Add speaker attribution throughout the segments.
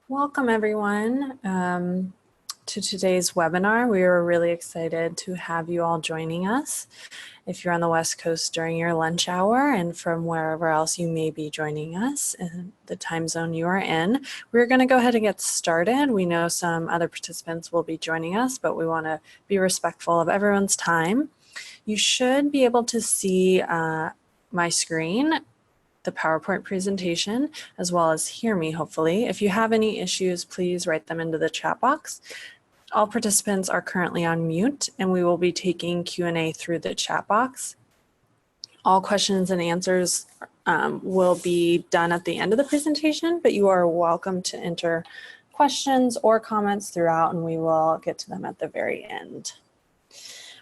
Speaker 1: Welcome everyone to today's webinar. We are really excited to have you all joining us. If you're on the West Coast during your lunch hour and from wherever else you may be joining us in the time zone you are in, we're going to go ahead and get started. We know some other participants will be joining us, but we want to be respectful of everyone's time. You should be able to see my screen, the PowerPoint presentation, as well as hear me, hopefully. If you have any issues, please write them into the chat box. All participants are currently on mute, and we will be taking Q&A through the chat box. All questions and answers will be done at the end of the presentation, but you are welcome to enter questions or comments throughout, and we will get to them at the very end.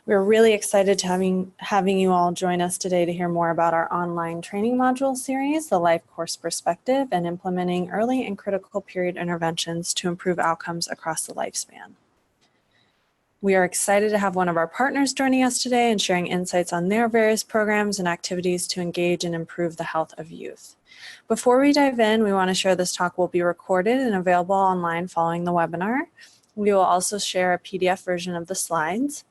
Speaker 1: We're really excited to having you all join us today to hear more about our online training module series, the Life Course Perspective, and implementing early and critical period interventions to improve outcomes across the lifespan. We are excited to have one of our partners joining us today and sharing insights on their various programs and activities to engage and improve the health of youth. Before we dive in, we want to share this talk will be recorded and available online following the webinar. We will also share a PDF version of the slides.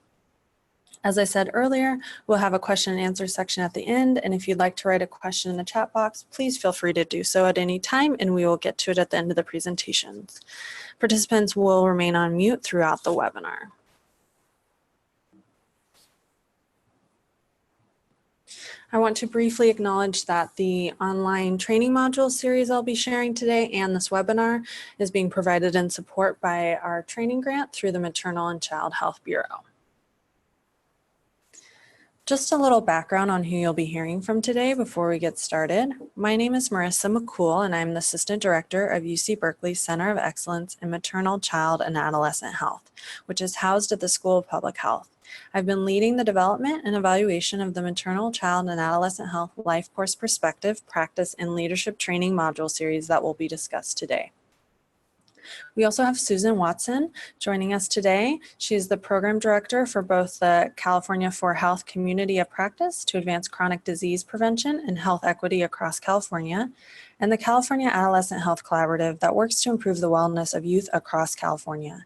Speaker 1: As I said earlier, we'll have a question and answer section at the end, and if you'd like to write a question in the chat box, please feel free to do so at any time, and we will get to it at the end of the presentations. Participants will remain on mute throughout the webinar. I want to briefly acknowledge that the online training module series I'll be sharing today and this webinar is being provided in support by our training grant through the Maternal and Child Health Bureau. Just a little background on who you'll be hearing from today before we get started. My name is Marissa McCool, and I'm the Assistant Director of UC Berkeley's Center of Excellence in Maternal, Child, and Adolescent Health, which is housed at the School of Public Health. I've been leading the development and evaluation of the Maternal, Child, and Adolescent Health Life Course Perspective, Practice, and Leadership Training module series that will be discussed today. We also have Susan Watson joining us today. She is the program director for both the California for Health Community of Practice to advance chronic disease prevention and health equity across California, and the California Adolescent Health Collaborative that works to improve the wellness of youth across California.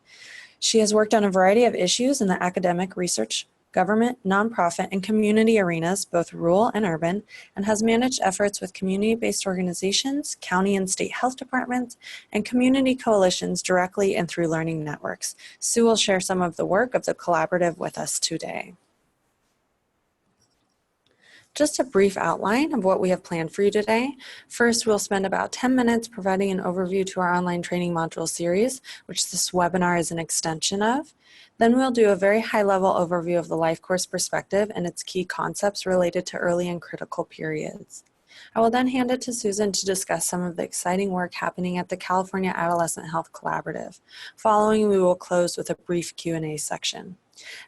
Speaker 1: She has worked on a variety of issues in the academic, research, government, nonprofit, and community arenas, both rural and urban, and has managed efforts with community-based organizations, county and state health departments, and community coalitions directly and through learning networks. Sue will share some of the work of the collaborative with us today. Just a brief outline of what we have planned for you today. First, we'll spend about 10 minutes providing an overview to our online training module series, which this webinar is an extension of. Then we'll do a very high-level overview of the Life Course Perspective and its key concepts related to early and critical periods. I will then hand it to Susan to discuss some of the exciting work happening at the California Adolescent Health Collaborative. Following, we will close with a brief Q&A section.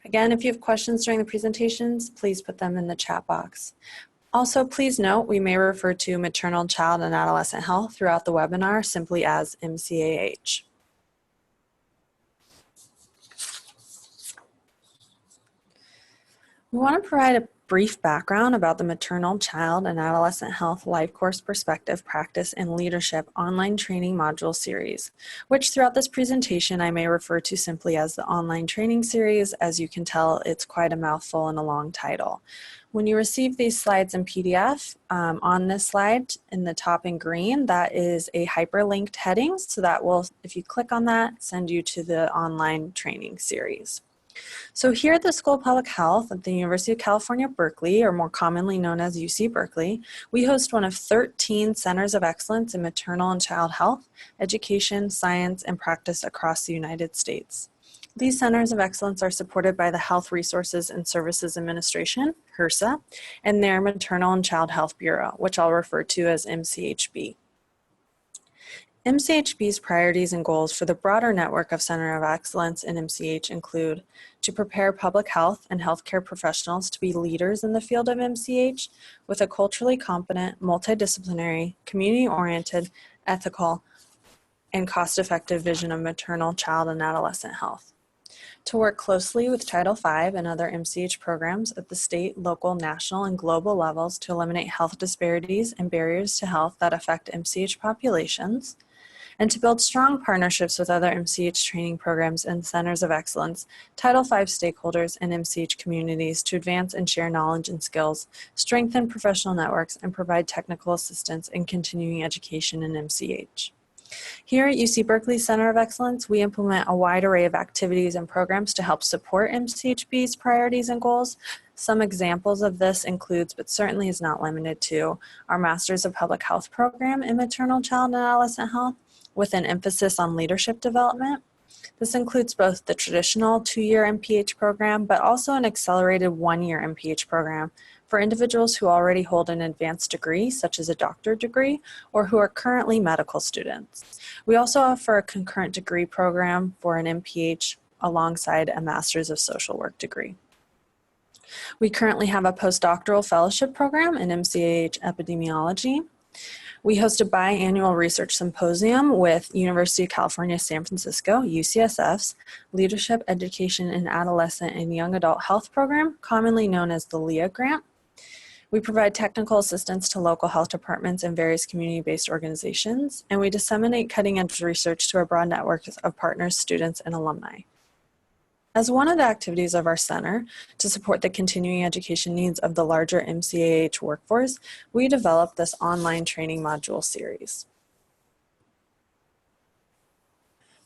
Speaker 1: Again, if you have questions during the presentations, please put them in the chat box. Also, please note we may refer to maternal, child, and adolescent health throughout the webinar simply as MCAH. We want to provide a brief background about the Maternal, Child, and Adolescent Health Life Course Perspective, Practice, and Leadership online training module series, which throughout this presentation I may refer to simply as the online training series. As you can tell, it's quite a mouthful and a long title. When you receive these slides in PDF, on this slide in the top in green, that is a hyperlinked heading, so that will, if you click on that, send you to the online training series. So here at the School of Public Health at the University of California, Berkeley, or more commonly known as UC Berkeley, we host one of 13 centers of excellence in maternal and child health, education, science, and practice across the United States. These centers of excellence are supported by the Health Resources and Services Administration, HRSA, and their Maternal and Child Health Bureau, which I'll refer to as MCHB. MCHB's priorities and goals for the broader network of Center of Excellence in MCH include to prepare public health and healthcare professionals to be leaders in the field of MCH with a culturally competent, multidisciplinary, community-oriented, ethical, and cost-effective vision of maternal, child, and adolescent health. To work closely with Title V and other MCH programs at the state, local, national, and global levels to eliminate health disparities and barriers to health that affect MCH populations, and to build strong partnerships with other MCH training programs and centers of excellence, Title V stakeholders, and MCH communities to advance and share knowledge and skills, strengthen professional networks, and provide technical assistance in continuing education in MCH. Here at UC Berkeley Center of Excellence, we implement a wide array of activities and programs to help support MCHB's priorities and goals. Some examples of this includes, but certainly is not limited to, our Masters of Public Health program in Maternal, Child, and Adolescent Health with an emphasis on leadership development. This includes both the traditional 2-year MPH program, but also an accelerated 1-year MPH program for individuals who already hold an advanced degree, such as a doctorate degree, or who are currently medical students. We also offer a concurrent degree program for an MPH alongside a Master's of Social Work degree. We currently have a postdoctoral fellowship program in MCAH epidemiology. We host a biannual research symposium with University of California, San Francisco, UCSF's Leadership, Education, and Adolescent and Young Adult Health program, commonly known as the LEA grant. We provide technical assistance to local health departments and various community-based organizations, and we disseminate cutting-edge research to a broad network of partners, students, and alumni. As one of the activities of our center to support the continuing education needs of the larger MCAH workforce, we developed this online training module series.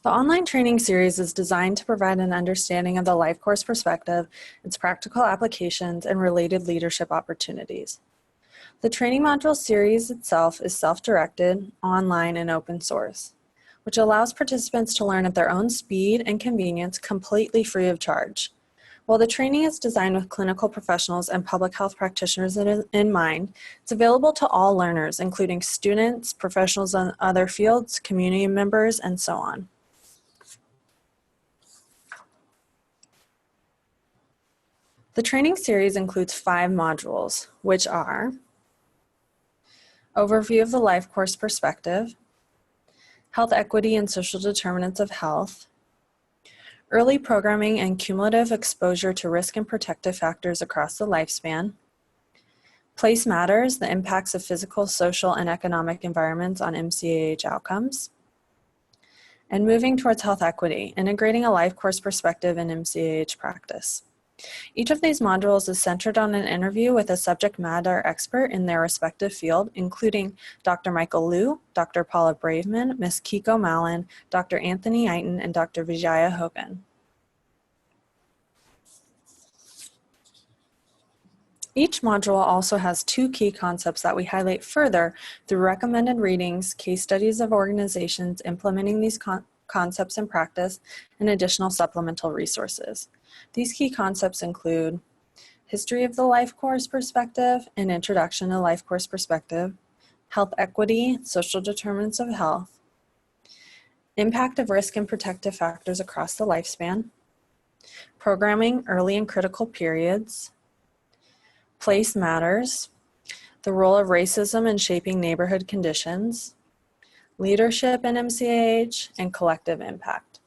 Speaker 1: The online training series is designed to provide an understanding of the life course perspective, its practical applications, and related leadership opportunities. The training module series itself is self-directed, online, and open source, which allows participants to learn at their own speed and convenience completely free of charge. While the training is designed with clinical professionals and public health practitioners in mind, it's available to all learners, including students, professionals in other fields, community members, and so on. The training series includes 5 modules, which are Overview of the Life Course Perspective, Health Equity and Social Determinants of Health, Early Programming and Cumulative Exposure to Risk and Protective Factors Across the Lifespan, Place Matters, the Impacts of Physical, Social, and Economic Environments on MCAH Outcomes, and Moving Towards Health Equity, Integrating a Life Course Perspective in MCAH Practice. Each of these modules is centered on an interview with a subject matter expert in their respective field, including Dr. Michael Liu, Dr. Paula Braveman, Ms. Kiko Mallon, Dr. Anthony Eiton, and Dr. Vijaya Hogan. Each module also has 2 key concepts that we highlight further through recommended readings, case studies of organizations implementing these concepts in practice, and additional supplemental resources. These key concepts include History of the Life Course Perspective, an Introduction to Life Course Perspective, Health Equity, Social Determinants of Health, Impact of Risk and Protective Factors Across the Lifespan, Programming Early and Critical Periods, Place Matters, the Role of Racism in Shaping Neighborhood Conditions, Leadership in MCAH, and Collective Impact.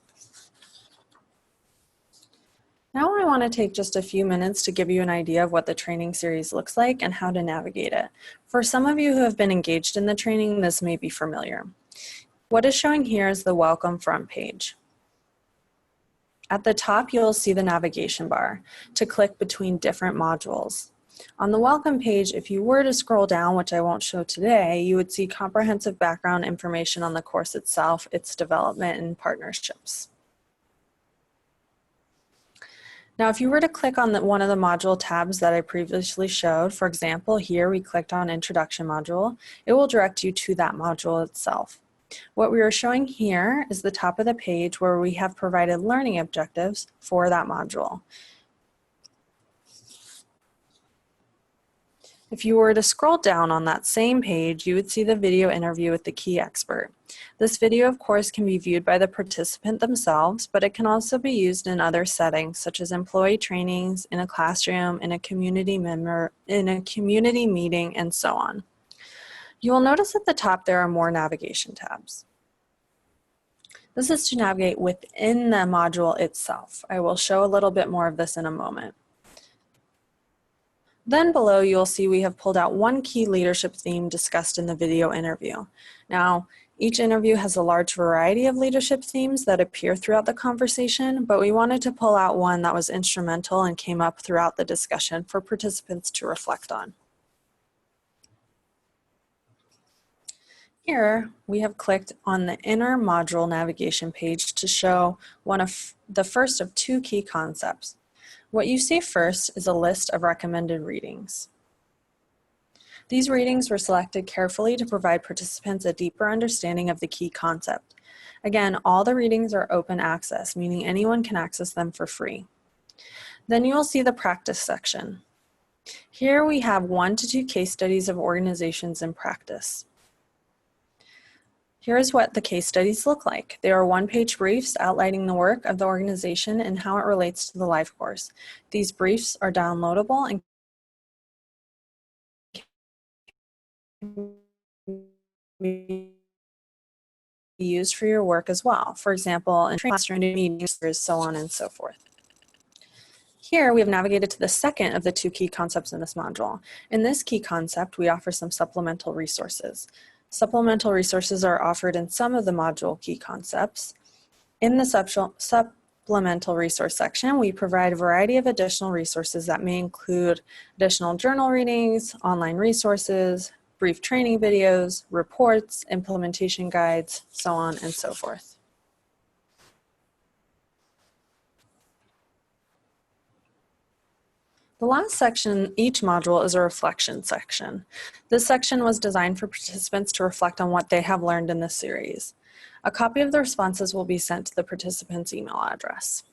Speaker 1: Now I want to take just a few minutes to give you an idea of what the training series looks like and how to navigate it. For some of you who have been engaged in the training, this may be familiar. What is showing here is the welcome front page. At the top, you'll see the navigation bar to click between different modules. On the welcome page, if you were to scroll down, which I won't show today, you would see comprehensive background information on the course itself, its development, and partnerships. Now, if you were to click on one of the module tabs that I previously showed, for example, here we clicked on Introduction module, it will direct you to that module itself. What we are showing here is the top of the page where we have provided learning objectives for that module. If you were to scroll down on that same page, you would see the video interview with the key expert. This video, of course, can be viewed by the participant themselves, but it can also be used in other settings, such as employee trainings, in a classroom, in a community meeting, and so on. You will notice at the top there are more navigation tabs. This is to navigate within the module itself. I will show a little bit more of this in a moment. Then below, you'll see we have pulled out one key leadership theme discussed in the video interview. Now, Each interview has a large variety of leadership themes that appear throughout the conversation, but we wanted to pull out one that was instrumental and came up throughout the discussion for participants to reflect on. Here, we have clicked on the inner module navigation page to show one of the first of two key concepts. What you see first is a list of recommended readings. These readings were selected carefully to provide participants a deeper understanding of the key concept. Again, all the readings are open access, meaning anyone can access them for free. Then you will see the practice section. Here we have 1 to 2 case studies of organizations in practice. Here's what the case studies look like. They are one-page briefs outlining the work of the organization and how it relates to the life course. These briefs are downloadable and can be used for your work as well. For example, in classroom meetings, so on and so forth. Here, we have navigated to the second of the 2 key concepts in this module. In this key concept, we offer some supplemental resources. Supplemental resources are offered in some of the module key concepts. In the supplemental resource section, we provide a variety of additional resources that may include additional journal readings, online resources, brief training videos, reports, implementation guides, so on and so forth. The last section in each module is a reflection section. This section was designed for participants to reflect on what they have learned in this series. A copy of the responses will be sent to the participant's email address.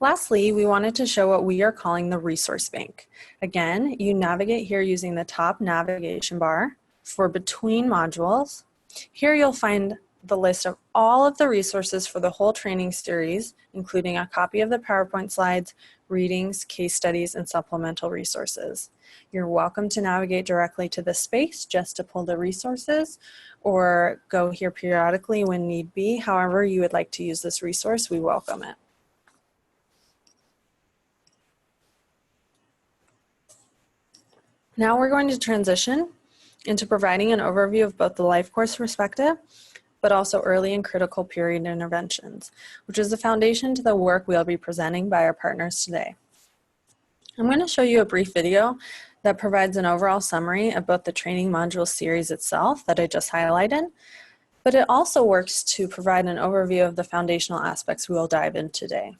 Speaker 1: Lastly, we wanted to show what we are calling the resource bank. Again, you navigate here using the top navigation bar for between modules. Here you'll find the list of all of the resources for the whole training series, including a copy of the PowerPoint slides, readings, case studies, and supplemental resources. You're welcome to navigate directly to this space just to pull the resources, or go here periodically when need be. However you would like to use this resource, we welcome it. Now we're going to transition into providing an overview of both the life course perspective, but also early and critical period interventions, which is the foundation to the work we'll be presenting by our partners today. I'm going to show you a brief video that provides an overall summary of both the training module series itself that I just highlighted, but it also works to provide an overview of the foundational aspects we will dive in today.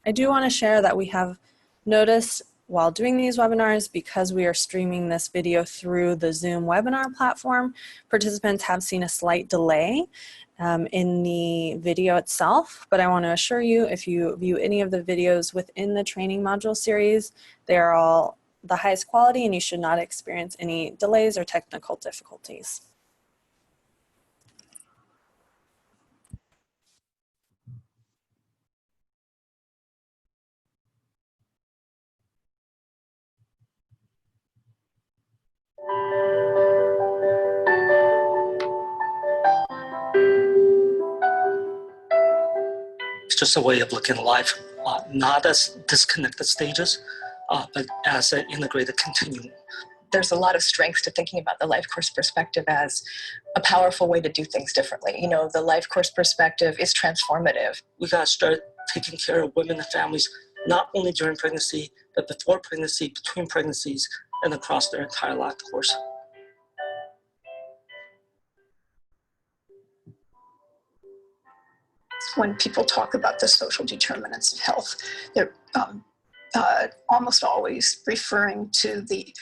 Speaker 1: I do want to share that we have noticed while doing these webinars, because we are streaming this video through the Zoom webinar platform, participants have seen a slight delay in the video itself, but I want to assure you, if you view any of the videos within the training module series, they are all the highest quality and you should not experience any delays or technical difficulties.
Speaker 2: It's just a way of looking at life, not as disconnected stages, but as an integrated continuum.
Speaker 3: There's a lot of strength to thinking about the life course perspective as a powerful way to do things differently. You know, the life course perspective is transformative.
Speaker 2: We got to start taking care of women and families, not only during pregnancy, but before pregnancy, between pregnancies, and across their entire life course.
Speaker 4: When people talk about the social determinants of health, they're almost always referring to the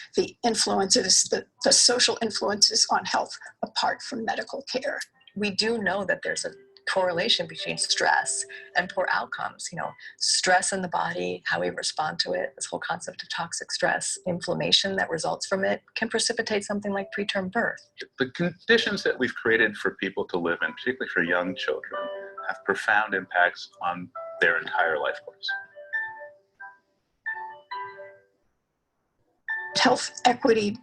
Speaker 4: influences, the social influences on health apart from medical care.
Speaker 3: We do know that there's a correlation between stress and poor outcomes. You know, stress in the body, how we respond to it, this whole concept of toxic stress, inflammation that results from it can precipitate something like preterm birth.
Speaker 5: The conditions that we've created for people to live in, particularly for young children, have profound impacts on their entire life course.
Speaker 4: Health equity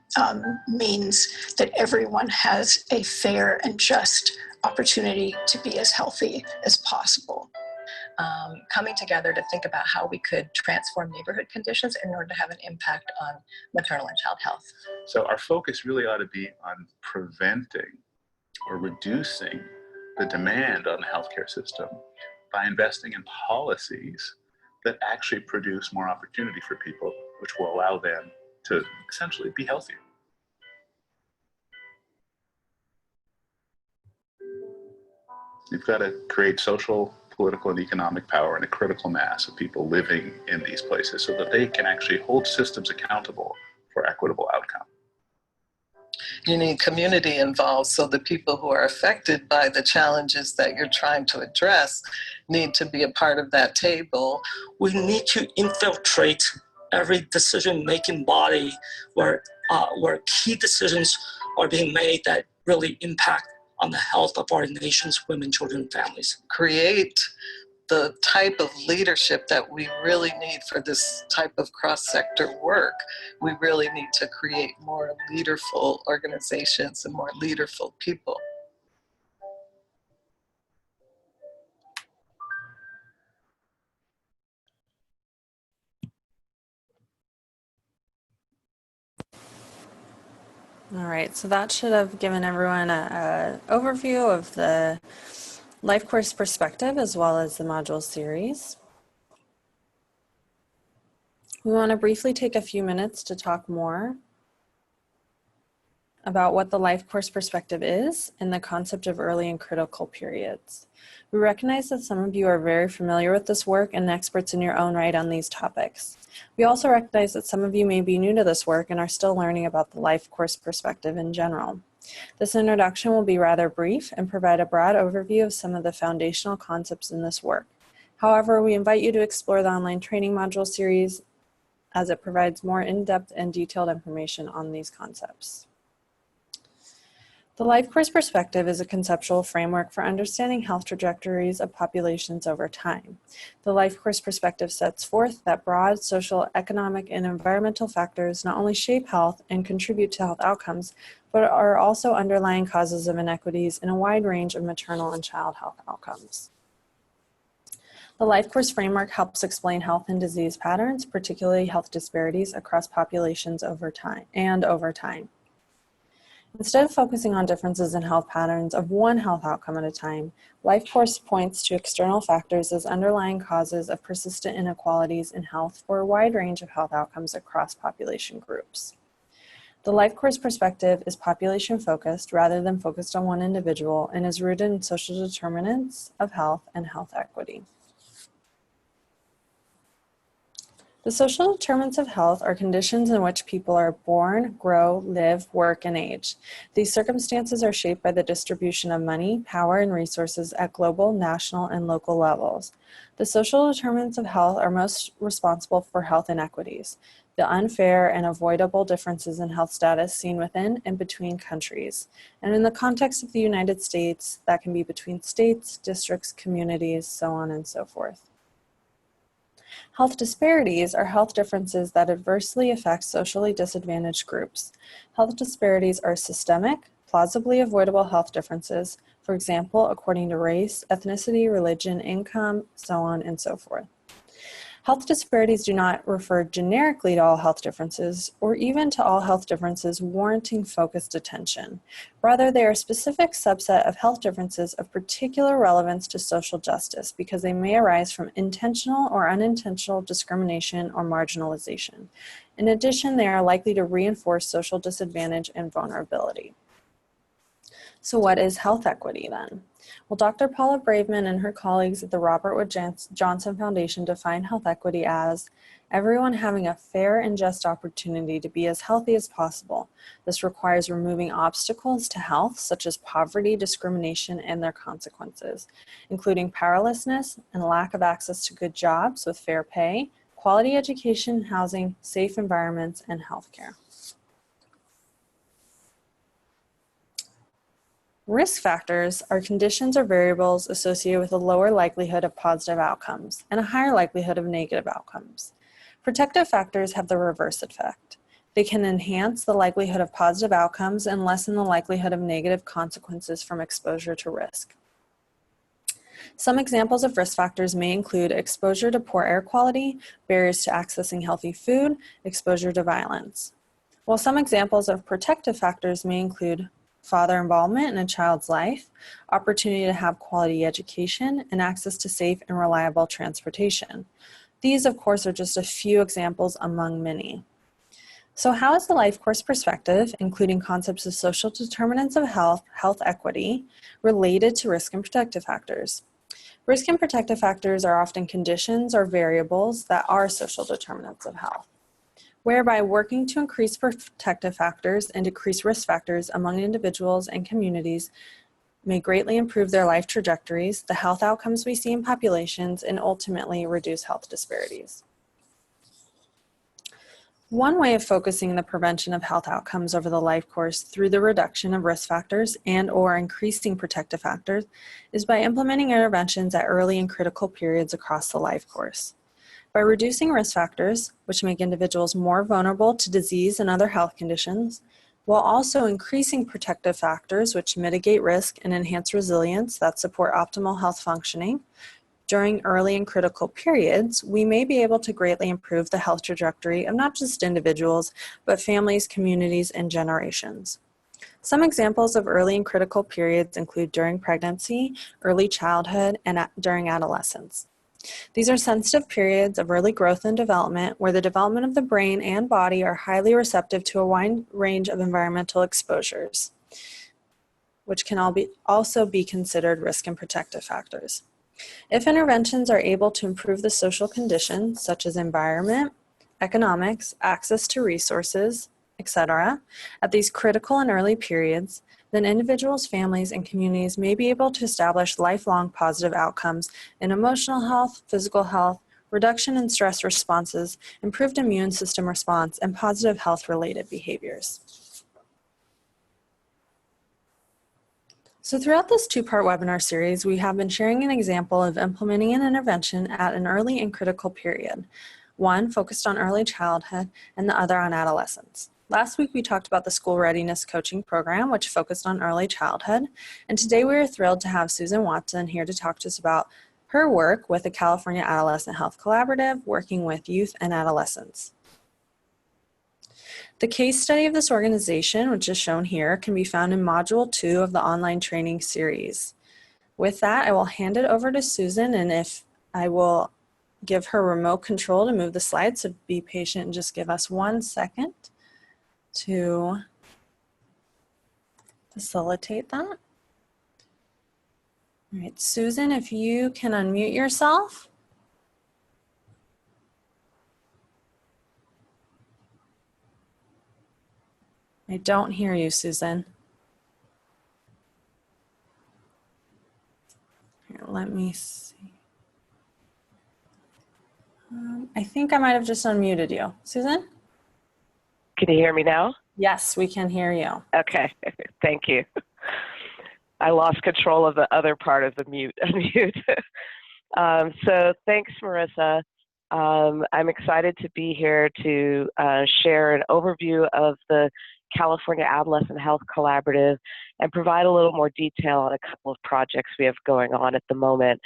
Speaker 4: means that everyone has a fair and just opportunity to be as healthy as possible.
Speaker 3: coming together to think about how we could transform neighborhood conditions in order to have an impact on maternal and child health.
Speaker 5: So our focus really ought to be on preventing or reducing the demand on the healthcare system by investing in policies that actually produce more opportunity for people, which will allow them to essentially be healthier. You've got to create social, political, and economic power and a critical mass of people living in these places so that they can actually hold systems accountable for equitable outcome.
Speaker 6: You need community involved, so the people who are affected by the challenges that you're trying to address need to be a part of that table.
Speaker 2: We need to infiltrate every decision-making body where key decisions are being made that really impact on the health of our nation's women, children, and families.
Speaker 6: Create the type of leadership that we really need for this type of cross-sector work. We really need to create more leaderful organizations and more leaderful people.
Speaker 1: All right, so that should have given everyone an overview of the life course perspective as well as the module series. We want to briefly take a few minutes to talk more about what the life course perspective is and the concept of early and critical periods. We recognize that some of you are very familiar with this work and experts in your own right on these topics. We also recognize that some of you may be new to this work and are still learning about the life course perspective in general. This introduction will be rather brief and provide a broad overview of some of the foundational concepts in this work. However, we invite you to explore the online training module series as it provides more in-depth and detailed information on these concepts. The life course perspective is a conceptual framework for understanding health trajectories of populations over time. The life course perspective sets forth that broad social, economic, and environmental factors not only shape health and contribute to health outcomes, but are also underlying causes of inequities in a wide range of maternal and child health outcomes. The life course framework helps explain health and disease patterns, particularly health disparities across populations over time. Instead of focusing on differences in health patterns of one health outcome at a time, life course points to external factors as underlying causes of persistent inequalities in health for a wide range of health outcomes across population groups. The life course perspective is population focused rather than focused on one individual and is rooted in social determinants of health and health equity. The social determinants of health are conditions in which people are born, grow, live, work, and age. These circumstances are shaped by the distribution of money, power, and resources at global, national, and local levels. The social determinants of health are most responsible for health inequities, the unfair and avoidable differences in health status seen within and between countries. And in the context of the United States, that can be between states, districts, communities, so on and so forth. Health disparities are health differences that adversely affect socially disadvantaged groups. Health disparities are systemic, plausibly avoidable health differences, for example, according to race, ethnicity, religion, income, so on and so forth. Health disparities do not refer generically to all health differences or even to all health differences warranting focused attention. Rather, they are a specific subset of health differences of particular relevance to social justice because they may arise from intentional or unintentional discrimination or marginalization. In addition, they are likely to reinforce social disadvantage and vulnerability. So what is health equity then? Well, Dr. Paula Braveman and her colleagues at the Robert Wood Johnson Foundation define health equity as everyone having a fair and just opportunity to be as healthy as possible. This requires removing obstacles to health, such as poverty, discrimination, and their consequences, including powerlessness and lack of access to good jobs with fair pay, quality education, housing, safe environments, and healthcare. Risk factors are conditions or variables associated with a lower likelihood of positive outcomes and a higher likelihood of negative outcomes. Protective factors have the reverse effect. They can enhance the likelihood of positive outcomes and lessen the likelihood of negative consequences from exposure to risk. Some examples of risk factors may include exposure to poor air quality, barriers to accessing healthy food, exposure to violence. While some examples of protective factors may include father involvement in a child's life, opportunity to have quality education, and access to safe and reliable transportation. These, of course, are just a few examples among many. So how is the life course perspective, including concepts of social determinants of health, health equity, related to risk and protective factors? Risk and protective factors are often conditions or variables that are social determinants of health, whereby working to increase protective factors and decrease risk factors among individuals and communities may greatly improve their life trajectories, the health outcomes we see in populations, and ultimately reduce health disparities. One way of focusing the prevention of health outcomes over the life course through the reduction of risk factors and/or increasing protective factors is by implementing interventions at early and critical periods across the life course. By reducing risk factors, which make individuals more vulnerable to disease and other health conditions, while also increasing protective factors which mitigate risk and enhance resilience that support optimal health functioning, during early and critical periods, we may be able to greatly improve the health trajectory of not just individuals, but families, communities, and generations. Some examples of early and critical periods include during pregnancy, early childhood, and during adolescence. These are sensitive periods of early growth and development where the development of the brain and body are highly receptive to a wide range of environmental exposures, which can also be considered risk and protective factors. If interventions are able to improve the social conditions, such as environment, economics, access to resources, etc., at these critical and early periods, then individuals, families, and communities may be able to establish lifelong positive outcomes in emotional health, physical health, reduction in stress responses, improved immune system response, and positive health-related behaviors. So throughout this two-part webinar series, we have been sharing an example of implementing an intervention at an early and critical period, one focused on early childhood and the other on adolescence. Last week, we talked about the school readiness coaching program, which focused on early childhood, and today we are thrilled to have Susan Watson here to talk to us about her work with the California Adolescent Health Collaborative, working with youth and adolescents. The case study of this organization, which is shown here, can be found in Module 2 of the online training series. With that, I will hand it over to Susan, and if I will give her remote control to move the slides, so be patient and just give us 1 second to facilitate that. All right, Susan, if you can unmute yourself. I don't hear you, Susan. Here, let me see. I think I might have just unmuted you. Susan?
Speaker 7: Can you hear me now?
Speaker 1: Yes, we can hear you.
Speaker 7: Okay, thank you. I lost control of the other part of the unmute. So thanks, Marissa. I'm excited to be here to share an overview of the California Adolescent Health Collaborative and provide a little more detail on a couple of projects we have going on at the moment.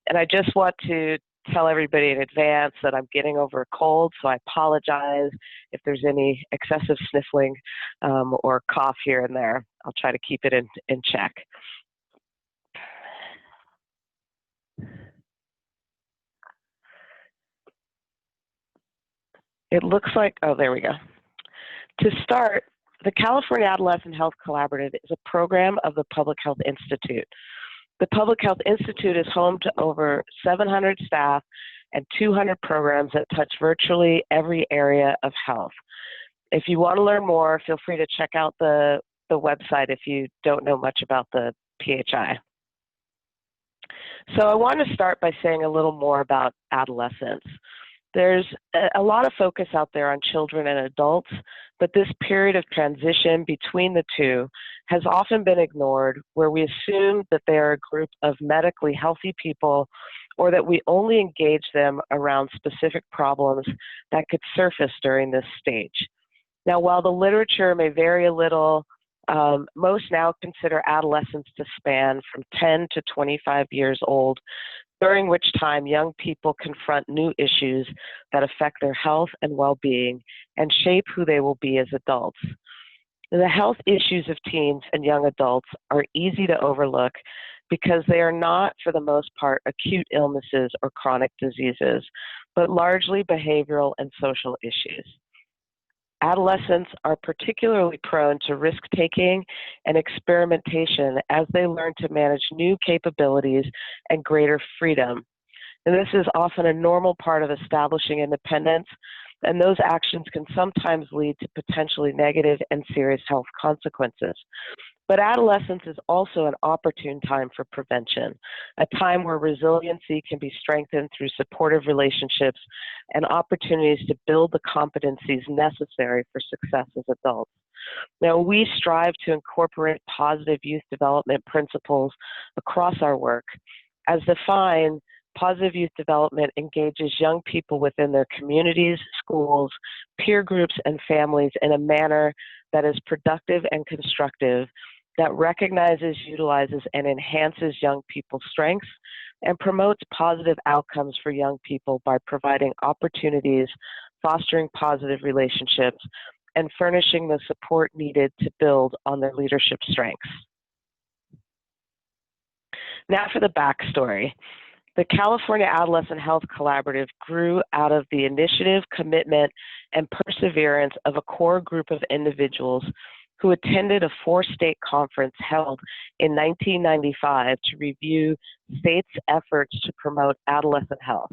Speaker 7: And I just want to tell everybody in advance that I'm getting over a cold, so I apologize if there's any excessive sniffling or cough here and there. I'll try to keep it in check. It looks like, oh, there we go. To start, the California Adolescent Health Collaborative is a program of the Public Health Institute. The Public Health Institute is home to over 700 staff and 200 programs that touch virtually every area of health. If you want to learn more, feel free to check out the website if you don't know much about the PHI. So I want to start by saying a little more about adolescence. There's a lot of focus out there on children and adults, but this period of transition between the two has often been ignored, where we assume that they are a group of medically healthy people, or that we only engage them around specific problems that could surface during this stage. Now, while the literature may vary a little, Most now consider adolescence to span from 10 to 25 years old, during which time young people confront new issues that affect their health and well-being and shape who they will be as adults. The health issues of teens and young adults are easy to overlook because they are not, for the most part, acute illnesses or chronic diseases, but largely behavioral and social issues. Adolescents are particularly prone to risk-taking and experimentation as they learn to manage new capabilities and greater freedom. And this is often a normal part of establishing independence, and those actions can sometimes lead to potentially negative and serious health consequences. But adolescence is also an opportune time for prevention, a time where resiliency can be strengthened through supportive relationships and opportunities to build the competencies necessary for success as adults. Now, we strive to incorporate positive youth development principles across our work. As defined, positive youth development engages young people within their communities, schools, peer groups, and families in a manner that is productive and constructive, that recognizes, utilizes, and enhances young people's strengths, and promotes positive outcomes for young people by providing opportunities, fostering positive relationships, and furnishing the support needed to build on their leadership strengths. Now for the backstory. The California Adolescent Health Collaborative grew out of the initiative, commitment, and perseverance of a core group of individuals who attended a 4-state conference held in 1995 to review states' efforts to promote adolescent health.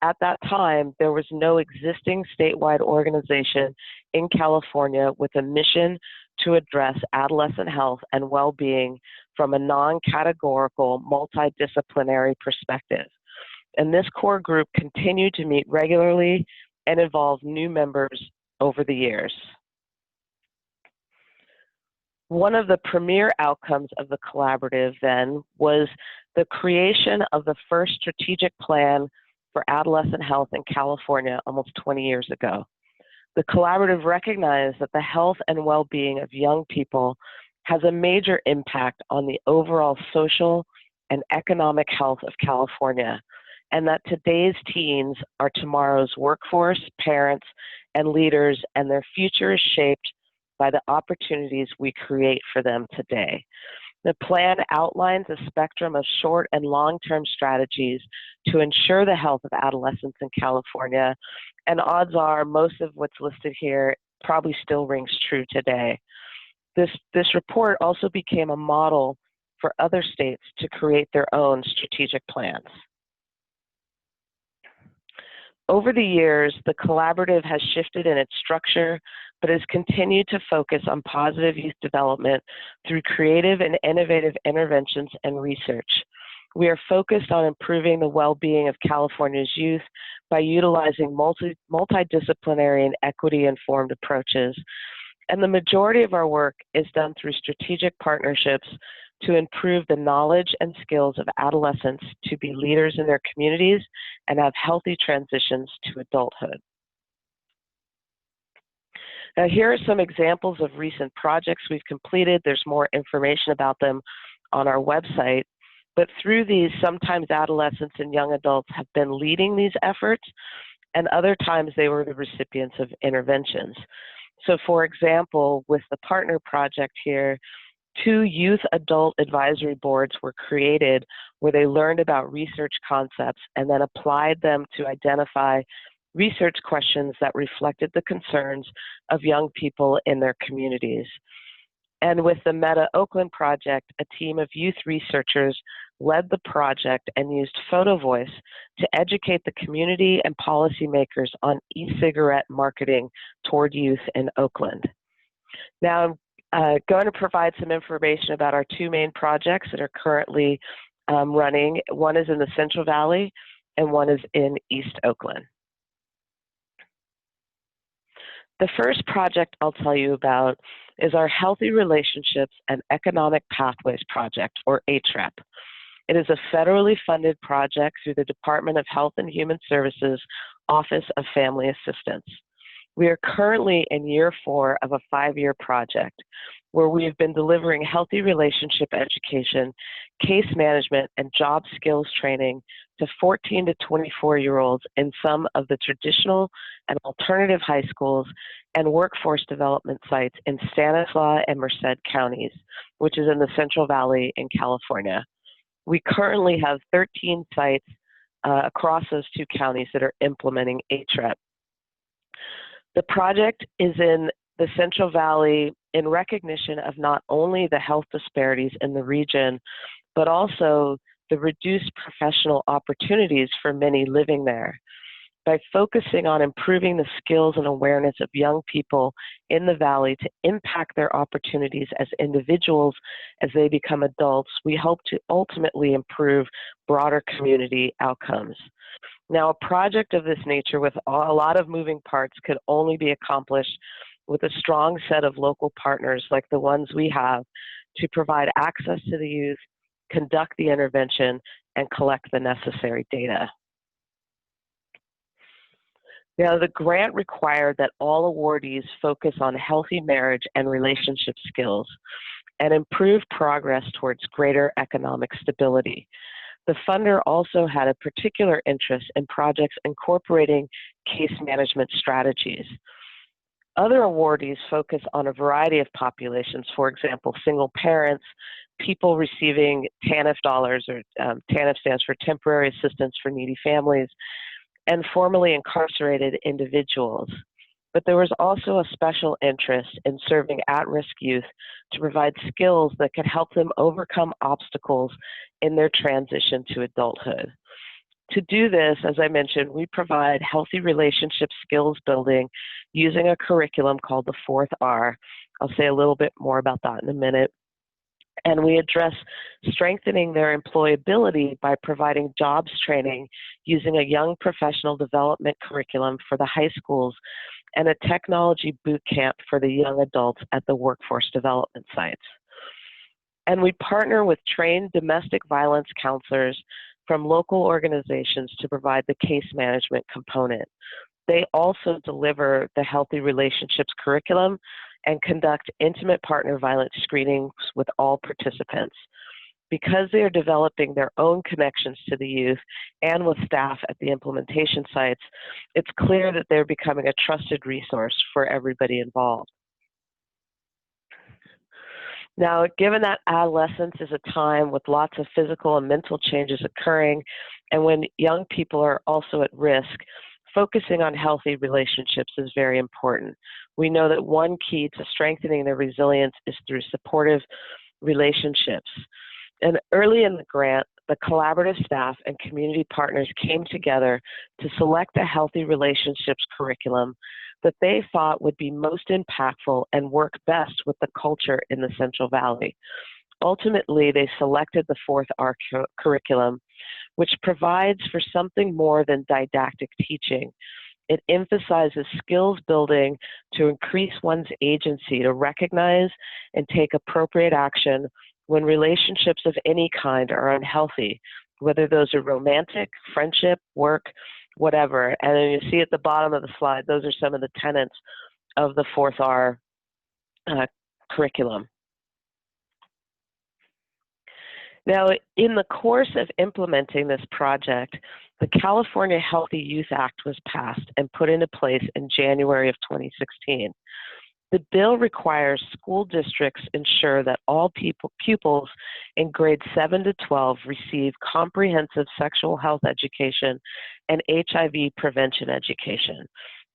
Speaker 7: At that time, there was no existing statewide organization in California with a mission to address adolescent health and well-being from a non-categorical, multidisciplinary perspective. And this core group continued to meet regularly and involve new members over the years. One of the premier outcomes of the collaborative then was the creation of the first strategic plan for adolescent health in California almost 20 years ago. The collaborative recognized that the health and well-being of young people has a major impact on the overall social and economic health of California, and that today's teens are tomorrow's workforce, parents, and leaders, and their future is shaped by the opportunities we create for them today. The plan outlines a spectrum of short and long-term strategies to ensure the health of adolescents in California, and odds are most of what's listed here probably still rings true today. This report also became a model for other states to create their own strategic plans. Over the years, the collaborative has shifted in its structure, but has continued to focus on positive youth development through creative and innovative interventions and research. We are focused on improving the well-being of California's youth by utilizing multidisciplinary and equity-informed approaches. And the majority of our work is done through strategic partnerships to improve the knowledge and skills of adolescents to be leaders in their communities and have healthy transitions to adulthood. Now, here are some examples of recent projects we've completed. There's more information about them on our website. But through these, sometimes adolescents and young adults have been leading these efforts, and other times they were the recipients of interventions. So for example, with the partner project here, 2 youth adult advisory boards were created where they learned about research concepts and then applied them to identify research questions that reflected the concerns of young people in their communities. And with the Meta Oakland project, a team of youth researchers led the project and used photo voice to educate the community and policymakers on e-cigarette marketing toward youth in Oakland. Now, I'm going to provide some information about our 2 main projects that are currently running. One is in the Central Valley and one is in East Oakland. The first project I'll tell you about is our Healthy Relationships and Economic Pathways Project, or HREP. It is a federally funded project through the Department of Health and Human Services Office of Family Assistance. We are currently in year 4 of a 5-year project where we have been delivering healthy relationship education, case management, and job skills training to 14 to 24-year-olds in some of the traditional and alternative high schools and workforce development sites in Stanislaus and Merced counties, which is in the Central Valley in California. We currently have 13 sites across those 2 counties that are implementing HREP. The project is in the Central Valley in recognition of not only the health disparities in the region, but also the reduced professional opportunities for many living there. By focusing on improving the skills and awareness of young people in the Valley to impact their opportunities as individuals as they become adults, we hope to ultimately improve broader community outcomes. Now, a project of this nature with a lot of moving parts could only be accomplished with a strong set of local partners like the ones we have to provide access to the youth, conduct the intervention, and collect the necessary data. Now, the grant required that all awardees focus on healthy marriage and relationship skills and improve progress towards greater economic stability. The funder also had a particular interest in projects incorporating case management strategies. Other awardees focus on a variety of populations, for example, single parents, people receiving TANF dollars, or TANF stands for Temporary Assistance for Needy Families, and formerly incarcerated individuals. But there was also a special interest in serving at-risk youth to provide skills that could help them overcome obstacles in their transition to adulthood. To do this, as I mentioned, we provide healthy relationship skills building using a curriculum called the 4th R. I'll say a little bit more about that in a minute. And we address strengthening their employability by providing jobs training using a young professional development curriculum for the high schools and a technology boot camp for the young adults at the workforce development sites. And we partner with trained domestic violence counselors from local organizations to provide the case management component. They also deliver the healthy relationships curriculum and conduct intimate partner violence screenings with all participants. Because they are developing their own connections to the youth and with staff at the implementation sites, it's clear that they're becoming a trusted resource for everybody involved. Now, given that adolescence is a time with lots of physical and mental changes occurring, and when young people are also at risk, focusing on healthy relationships is very important. We know that one key to strengthening their resilience is through supportive relationships. And early in the grant, the collaborative staff and community partners came together to select a healthy relationships curriculum that they thought would be most impactful and work best with the culture in the Central Valley. Ultimately, they selected the 4th R curriculum, which provides for something more than didactic teaching. It emphasizes skills building to increase one's agency to recognize and take appropriate action when relationships of any kind are unhealthy, whether those are romantic, friendship, work, whatever. And then you see at the bottom of the slide, those are some of the tenets of the 4th R curriculum. Now, in the course of implementing this project, the California Healthy Youth Act was passed and put into place in January of 2016. The bill requires school districts ensure that all pupils in grades 7 to 12 receive comprehensive sexual health education and HIV prevention education.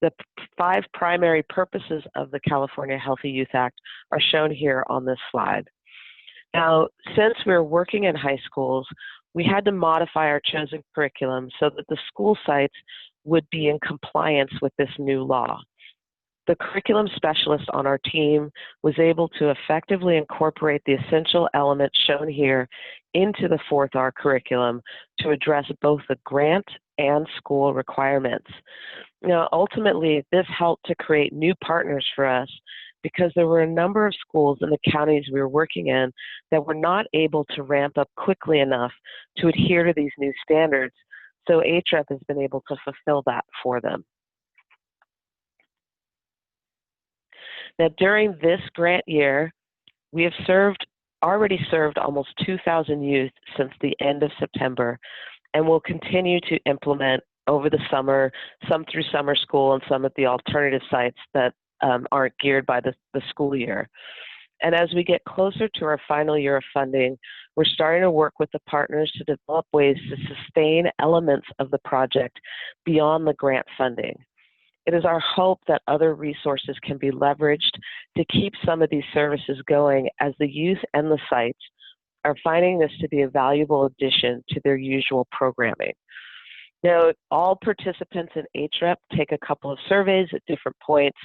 Speaker 7: The 5 primary purposes of the California Healthy Youth Act are shown here on this slide. Now, since we're working in high schools, we had to modify our chosen curriculum so that the school sites would be in compliance with this new law. The curriculum specialist on our team was able to effectively incorporate the essential elements shown here into the 4th R curriculum to address both the grant and school requirements. Now, ultimately, this helped to create new partners for us because there were a number of schools in the counties we were working in that were not able to ramp up quickly enough to adhere to these new standards. So HREP has been able to fulfill that for them. Now, during this grant year, we have already served almost 2,000 youth since the end of September, and will continue to implement over the summer, some through summer school and some at the alternative sites that aren't geared by the school year. And as we get closer to our final year of funding, we're starting to work with the partners to develop ways to sustain elements of the project beyond the grant funding. It is our hope that other resources can be leveraged to keep some of these services going, as the youth and the sites are finding this to be a valuable addition to their usual programming. Now, all participants in HREP take a couple of surveys at different points,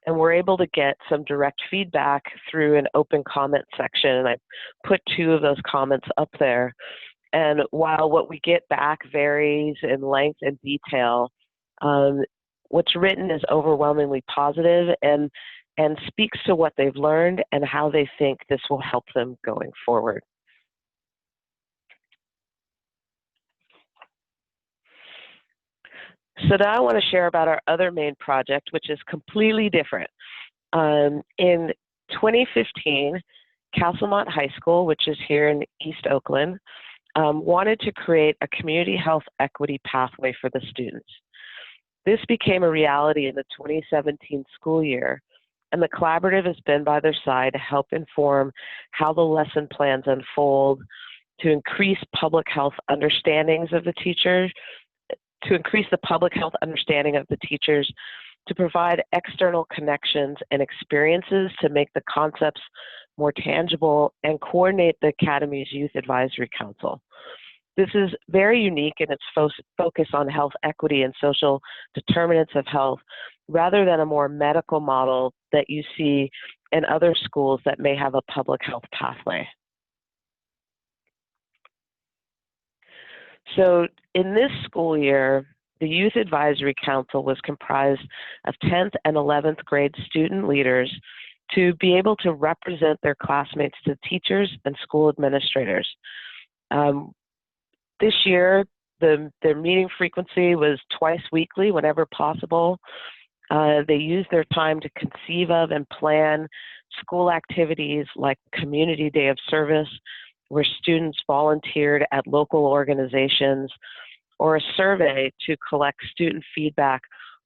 Speaker 7: and we're able to get some direct feedback through an open comment section, and I put 2 of those comments up there. And while what we get back varies in length and detail, what's written is overwhelmingly positive and speaks to what they've learned and how they think this will help them going forward. So now I want to share about our other main project, which is completely different. In 2015, Castlemont High School, which is here in East Oakland, wanted to create a community health equity pathway for the students. This became a reality in the 2017 school year, and the collaborative has been by their side to help inform how the lesson plans unfold, to increase public health understandings of the teachers, to increase the public health understanding of the teachers, to provide external connections and experiences to make the concepts more tangible, and coordinate the Academy's Youth Advisory Council. This is very unique in its focus on health equity and social determinants of health, rather than a more medical model that you see in other schools that may have a public health pathway. So in this school year, the Youth Advisory Council was comprised of 10th and 11th grade student leaders to be able to represent their classmates to teachers and school administrators. This year, their meeting frequency was twice weekly whenever possible. They used their time to conceive of and plan school activities like Community Day of Service, where students volunteered at local organizations, or a survey to collect student feedback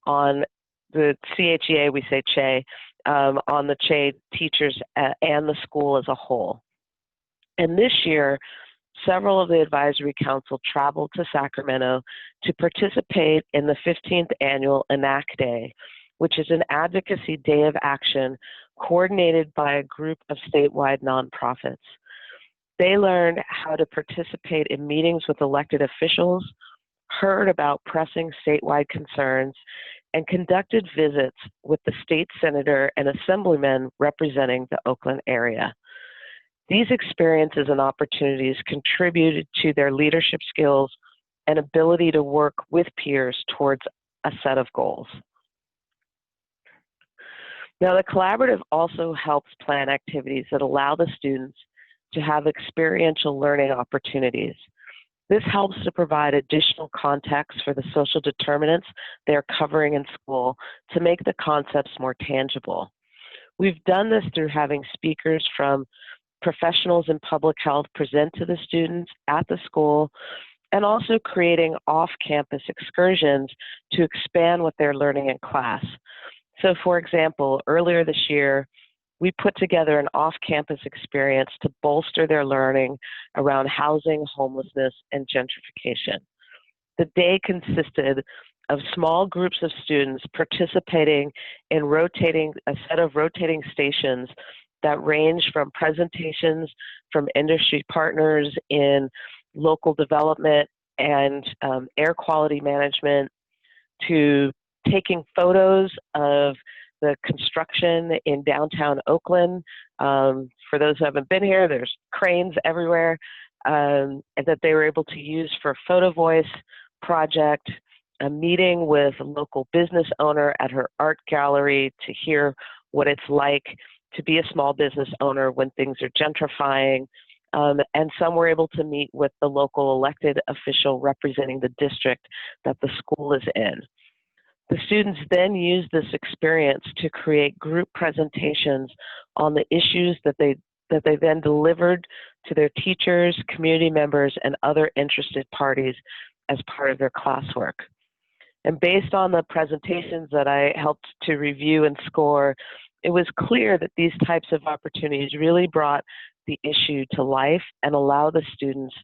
Speaker 7: on the CHEA, we say CHE, on the CHE teachers and the school as a whole. And this year, several of the advisory council traveled to Sacramento to participate in the 15th annual ENACT Day, which is an advocacy day of action coordinated by a group of statewide nonprofits. They learned how to participate in meetings with elected officials, heard about pressing statewide concerns, and conducted visits with the state senator and assemblymen representing the Oakland area. These experiences and opportunities contributed to their leadership skills and ability to work with peers towards a set of goals. Now, the collaborative also helps plan activities that allow the students to have experiential learning opportunities. This helps to provide additional context for the social determinants they are covering in school to make the concepts more tangible. We've done this through having speakers from professionals in public health present to the students at the school, and also creating off-campus excursions to expand what they're learning in class. So for example, earlier this year, we put together an off-campus experience to bolster their learning around housing, homelessness, and gentrification. The day consisted of small groups of students participating in a set of rotating stations that range from presentations from industry partners in local development and air quality management, to taking photos of the construction in downtown Oakland. For those who haven't been here, there's cranes everywhere, and that they were able to use for a photo voice project, a meeting with a local business owner at her art gallery to hear what it's like to be a small business owner when things are gentrifying, and some were able to meet with the local elected official representing the district that the school is in. The students then used this experience to create group presentations on the issues that they then delivered to their teachers, community members, and other interested parties as part of their classwork. And based on the presentations that I helped to review and score, it was clear that these types of opportunities really brought the issue to life and allow the students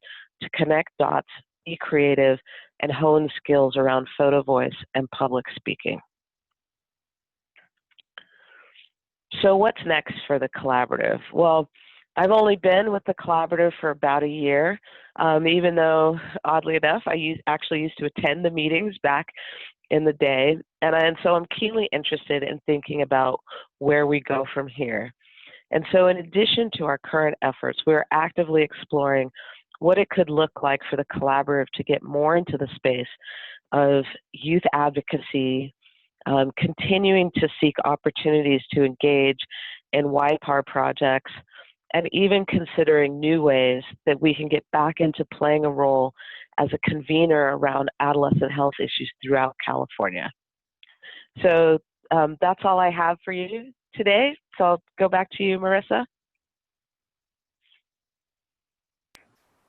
Speaker 7: to connect dots, be creative, and hone skills around photo voice and public speaking. So what's next for the collaborative? Well, I've only been with the collaborative for about a year, even though, oddly enough, I actually used to attend the meetings back in the day. And so I'm keenly interested in thinking about where we go from here. And so in addition to our current efforts, we're actively exploring what it could look like for the collaborative to get more into the space of youth advocacy, continuing to seek opportunities to engage in YPAR projects, and even considering new ways that we can get back into playing a role as a convener around adolescent health issues throughout California. So that's all I have for you today. So I'll go back to you, Marissa.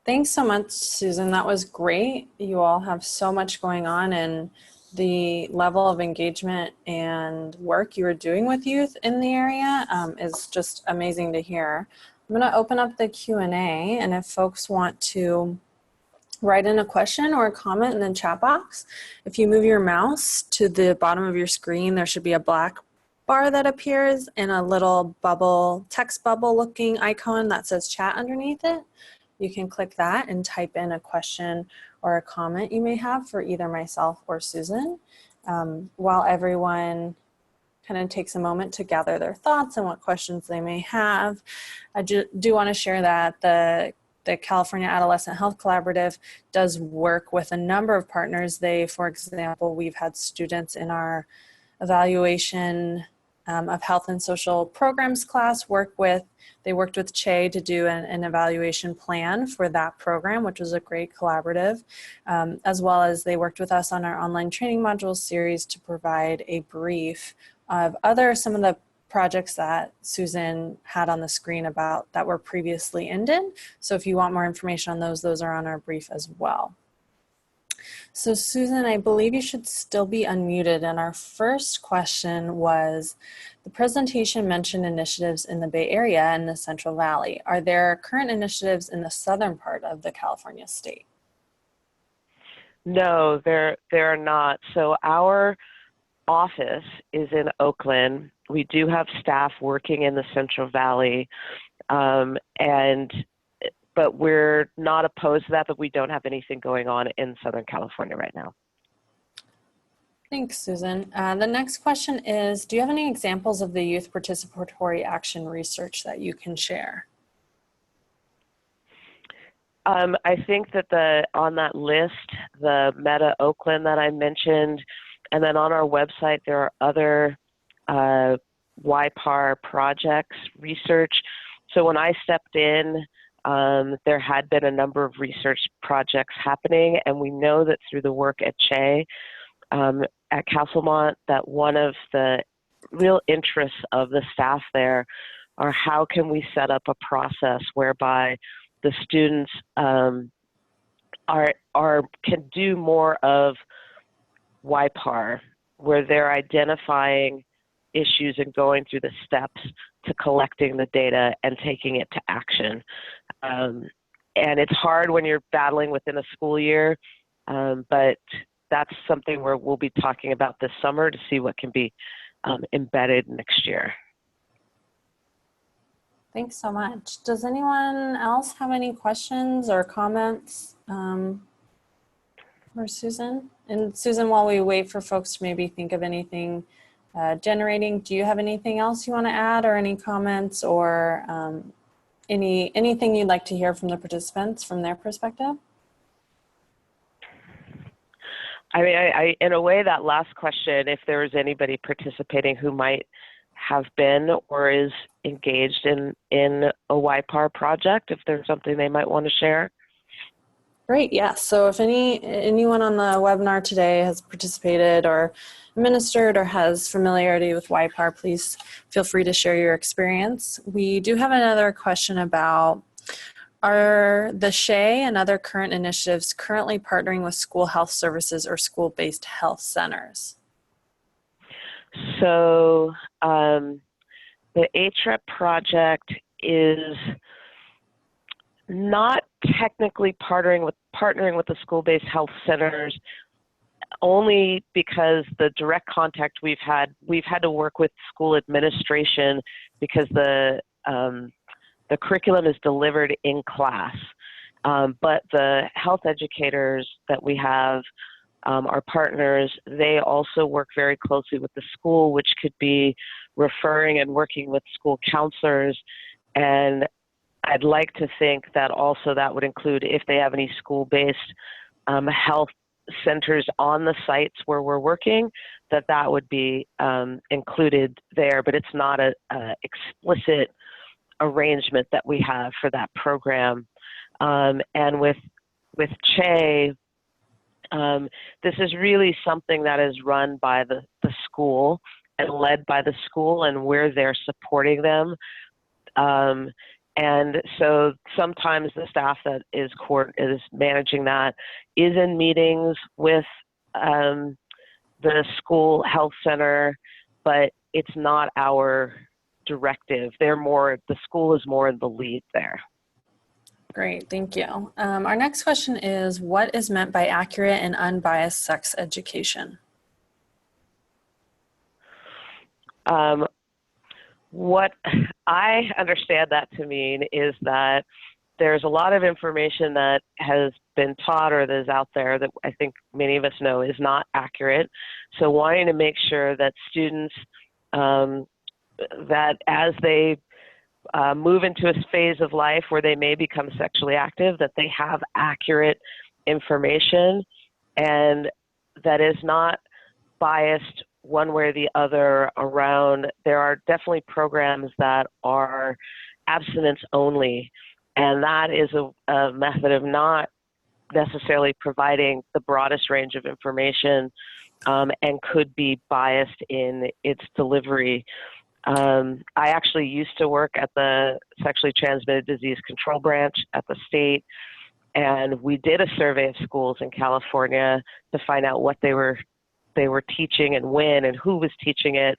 Speaker 1: Thanks so much, Susan. That was great. You all have so much going on, and the level of engagement and work you are doing with youth in the area is just amazing to hear. I'm going to open up the Q&A, and if folks want to write in a question or a comment in the chat box, if you move your mouse to the bottom of your screen, there should be a black bar that appears and a little bubble, text bubble looking icon that says chat underneath it. You can click that and type in a question or a comment you may have for either myself or Susan. While everyone kind of takes a moment to gather their thoughts and what questions they may have, I do want to share that the California Adolescent Health Collaborative does work with a number of partners. For example, we've had students in our evaluation of health and social programs class they worked with CHE to do an evaluation plan for that program, which was a great collaborative, as well as they worked with us on our online training modules series to provide a brief of some of the projects that Susan had on the screen about that were previously ended. So if you want more information on those are on our brief as well. So Susan, I believe you should still be unmuted. And our first question was, the presentation mentioned initiatives in the Bay Area and the Central Valley. Are there current initiatives in the southern part of the California state?
Speaker 7: No, there are not. So our office is in Oakland. We do have staff working in the Central Valley, but we're not opposed to that, but we don't have anything going on in Southern California right now.
Speaker 1: Thanks, Susan. The next question is, do you have any examples of the youth participatory action research that you can share?
Speaker 7: I think that on that list, the Meta Oakland that I mentioned, and then on our website, there are other YPAR projects, research. So when I stepped in, there had been a number of research projects happening, and we know that through the work at CHE, at Castlemont, that one of the real interests of the staff there are how can we set up a process whereby the students can do more of YPAR, where they're identifying issues and going through the steps to collecting the data and taking it to action. And it's hard when you're battling within a school year, but that's something where we'll be talking about this summer to see what can be embedded next year.
Speaker 1: Thanks so much. Does anyone else have any questions or comments for Susan? And Susan, while we wait for folks to maybe think of anything generating, do you have anything else you want to add, or any comments, or anything you'd like to hear from the participants from their perspective?
Speaker 7: I mean, in a way, that last question, if there was anybody participating who might have been or is engaged in a YPAR project, if there's something they might want to share.
Speaker 1: Great, yeah. So if anyone on the webinar today has participated or administered or has familiarity with YPAR, please feel free to share your experience. We do have another question about, are the SHAE and other current initiatives currently partnering with school health services or school-based health centers?
Speaker 7: So the HREP project is not technically partnering with the school-based health centers, only because the direct contact we've had to work with school administration because the curriculum is delivered in class. But the health educators that we have, our partners, they also work very closely with the school, which could be referring and working with school counselors. And I'd like to think that also that would include if they have any school-based health centers on the sites where we're working, that would be included there, but it's not a explicit arrangement that we have for that program. And with CHE, this is really something that is run by the school and led by the school, and we're there supporting them. And so sometimes the staff that is managing that is in meetings with the school health center, but it's not our directive. The school is more in the lead there.
Speaker 1: Great, thank you. Our next question is, what is meant by accurate and unbiased sex education?
Speaker 7: What I understand that to mean is that there's a lot of information that has been taught or that is out there that I think many of us know is not accurate. So wanting to make sure that students, that as they move into a phase of life where they may become sexually active, that they have accurate information and that is not biased one way or the other around. There are definitely programs that are abstinence only, and that is a method of not necessarily providing the broadest range of information and could be biased in its delivery. I actually used to work at the Sexually Transmitted Disease Control Branch at the state, and we did a survey of schools in California to find out what they were teaching and when and who was teaching it,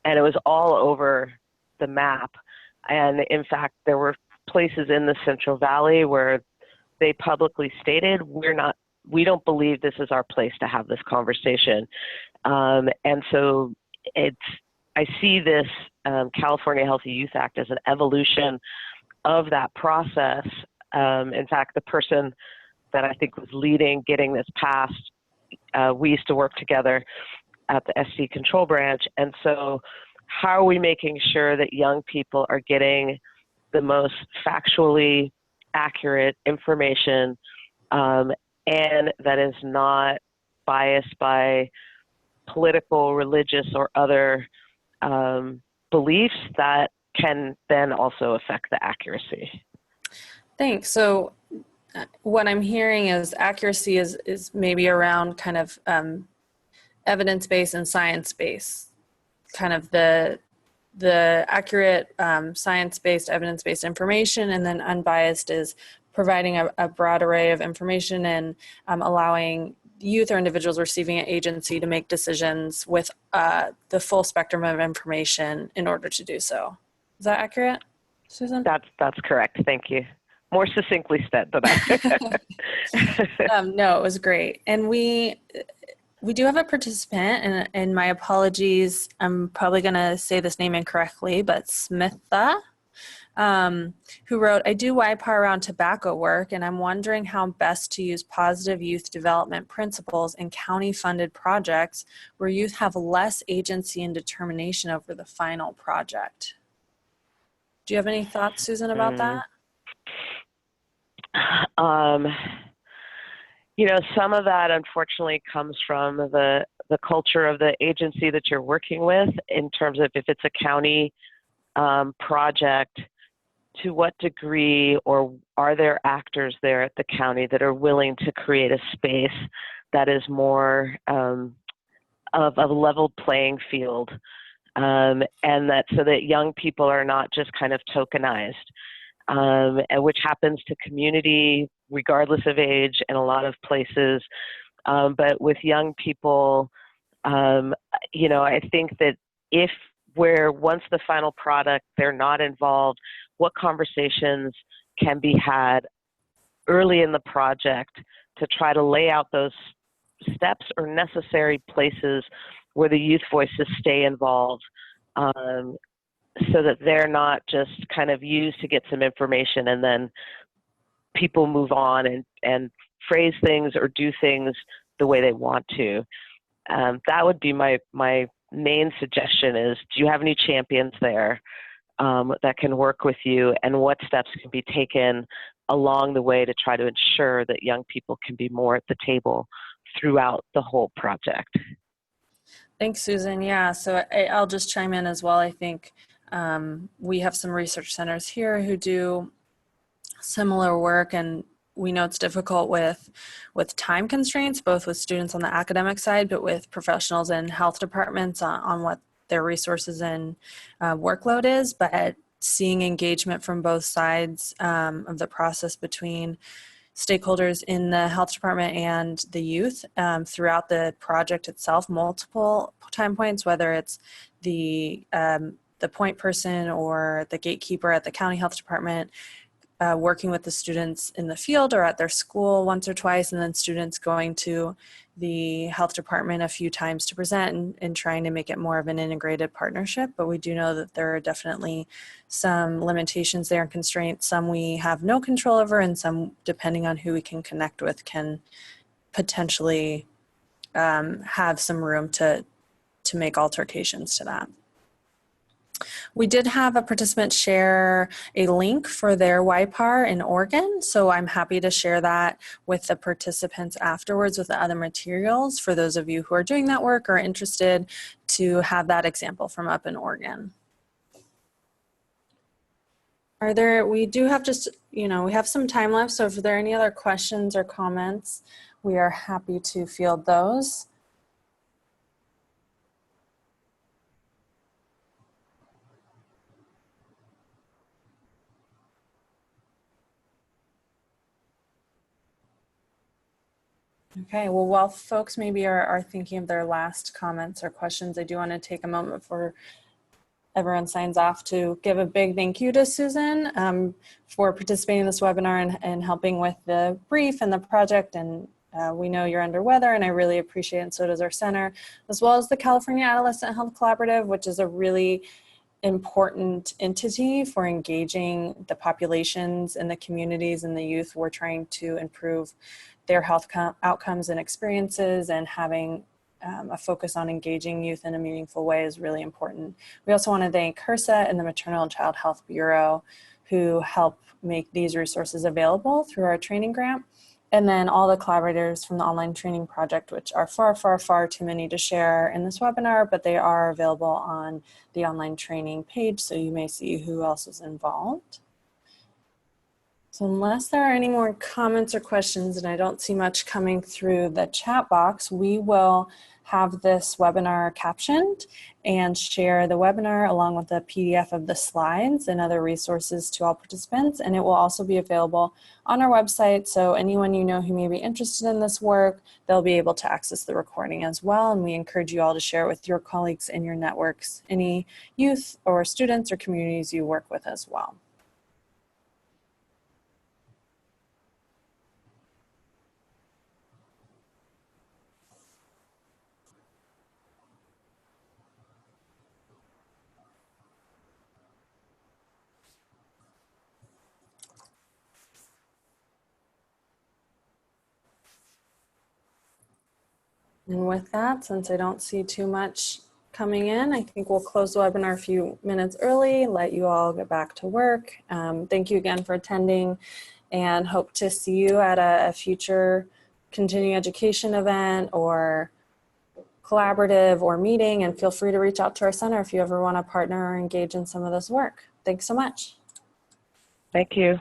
Speaker 7: and it was all over the map. And in fact, there were places in the Central Valley where they publicly stated, we don't believe this is our place to have this conversation. And so I see this California Healthy Youth Act as an evolution of that process. In fact, the person that I think was leading getting this passed, we used to work together at the SC Control Branch. And so how are we making sure that young people are getting the most factually accurate information and that is not biased by political, religious, or other beliefs that can then also affect the accuracy?
Speaker 1: Thanks. So what I'm hearing is accuracy is maybe around kind of evidence-based and science-based, kind of the accurate science-based, evidence-based information, and then unbiased is providing a broad array of information and allowing youth or individuals receiving an agency to make decisions with the full spectrum of information in order to do so. Is that accurate, Susan?
Speaker 7: That's correct. Thank you. More succinctly said than that.
Speaker 1: No, it was great. And we do have a participant, and my apologies, I'm probably going to say this name incorrectly, but Smitha, who wrote, I do YPAR around tobacco work, and I'm wondering how best to use positive youth development principles in county-funded projects where youth have less agency and determination over the final project. Do you have any thoughts, Susan, about that?
Speaker 7: You know, some of that unfortunately comes from the culture of the agency that you're working with in terms of if it's a county project, to what degree, or are there actors there at the county that are willing to create a space that is more of a level playing field, and that so that young people are not just kind of tokenized, and which happens to community regardless of age in a lot of places, but with young people, you know, I think that if once the final product, they're not involved, what conversations can be had early in the project to try to lay out those steps or necessary places where the youth voices stay involved, so that they're not just kind of used to get some information and then people move on and phrase things or do things the way they want to. That would be my main suggestion is, do you have any champions there that can work with you, and what steps can be taken along the way to try to ensure that young people can be more at the table throughout the whole project?
Speaker 1: Thanks, Susan. Yeah, so I'll just chime in as well. I think we have some research centers here who do similar work, and we know it's difficult with time constraints, both with students on the academic side, but with professionals in health departments on what their resources and workload is. But seeing engagement from both sides of the process between stakeholders in the health department and the youth throughout the project itself, multiple time points, whether it's the point person or the gatekeeper at the county health department, working with the students in the field or at their school once or twice, and then students going to the health department a few times to present and trying to make it more of an integrated partnership. But we do know that there are definitely some limitations there and constraints. Some we have no control over, and some, depending on who we can connect with, can potentially have some room to make altercations to that. We did have a participant share a link for their YPAR in Oregon, so I'm happy to share that with the participants afterwards with the other materials for those of you who are doing that work or interested to have that example from up in Oregon. We do have just, we have some time left, so if there are any other questions or comments, we are happy to field those. Okay, well, while folks maybe are thinking of their last comments or questions, I do want to take a moment before everyone signs off to give a big thank you to Susan for participating in this webinar and helping with the brief and the project. And we know you're under weather, and I really appreciate it, and so does our center, as well as the California Adolescent Health Collaborative, which is a really important entity for engaging the populations and the communities and the youth. We're trying to improve their health outcomes and experiences, and having a focus on engaging youth in a meaningful way is really important. We also want to thank HRSA and the Maternal and Child Health Bureau, who help make these resources available through our training grant. And then all the collaborators from the online training project, which are far, far, far too many to share in this webinar, but they are available on the online training page, so you may see who else is involved. So unless there are any more comments or questions, and I don't see much coming through the chat box, we will have this webinar captioned and share the webinar along with a PDF of the slides and other resources to all participants. And it will also be available on our website, so anyone you know who may be interested in this work, they'll be able to access the recording as well. And we encourage you all to share it with your colleagues in your networks, any youth or students or communities you work with as well. And with that, since I don't see too much coming in, I think we'll close the webinar a few minutes early, let you all get back to work. Thank you again for attending, and hope to see you at a future continuing education event or collaborative or meeting, and feel free to reach out to our center if you ever want to partner or engage in some of this work. Thanks so much.
Speaker 7: Thank you.